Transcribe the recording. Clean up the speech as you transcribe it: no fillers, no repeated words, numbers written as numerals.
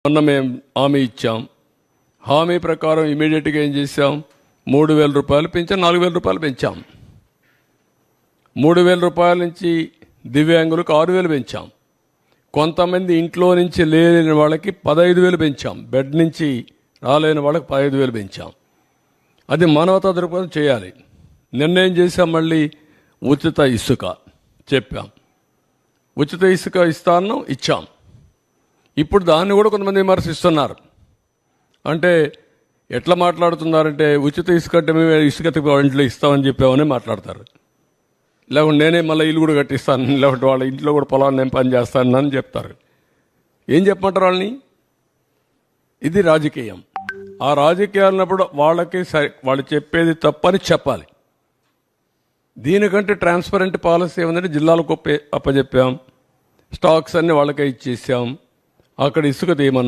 మొన్న మేము హామీ ఇచ్చాం. హామీ ప్రకారం ఇమీడియట్గా ఏం చేశాం, 3,000 రూపాయలు పెంచాం, 4,000 రూపాయలు పెంచాం. 3,000 రూపాయల నుంచి దివ్యాంగులకు 6,000 పెంచాం. కొంతమంది ఇంట్లో నుంచి లేని వాళ్ళకి 15,000 పెంచాం. బెడ్ నుంచి రాలేని వాళ్ళకి 15,000 పెంచాం. అది మానవతా దృక్పథం చేయాలి. నిర్ణయం చేశాం. మళ్ళీ ఉచిత ఇసుక చెప్పాం. ఉచిత ఇసుక ఇస్తాను, ఇచ్చాం. ఇప్పుడు దాన్ని కూడా కొంతమంది విమర్శిస్తున్నారు. అంటే ఎట్లా మాట్లాడుతున్నారంటే, ఉచిత ఇసుక అంటే మేము ఇసుక ఇంట్లో ఇస్తామని చెప్పామని మాట్లాడతారు. లేకుంటే నేనే మళ్ళీ ఇల్లు కూడా కట్టిస్తాను, లేకుంటే వాళ్ళ ఇంట్లో కూడా పొలాన్ని నేను పని చేస్తాను అని చెప్తారు. ఏం చెప్పమంటారు వాళ్ళని? ఇది రాజకీయం. ఆ రాజకీయాలన్నప్పుడు వాళ్ళకి వాళ్ళు చెప్పేది తప్పని చెప్పాలి. దీనికంటే ట్రాన్స్పరెంట్ పాలసీ ఏమందంటే, జిల్లాలకు అప్పచెప్పాం, స్టాక్స్ అన్ని వాళ్ళకే ఇచ్చేసాం. అక్కడ ఇసుక తీయమన్నాం.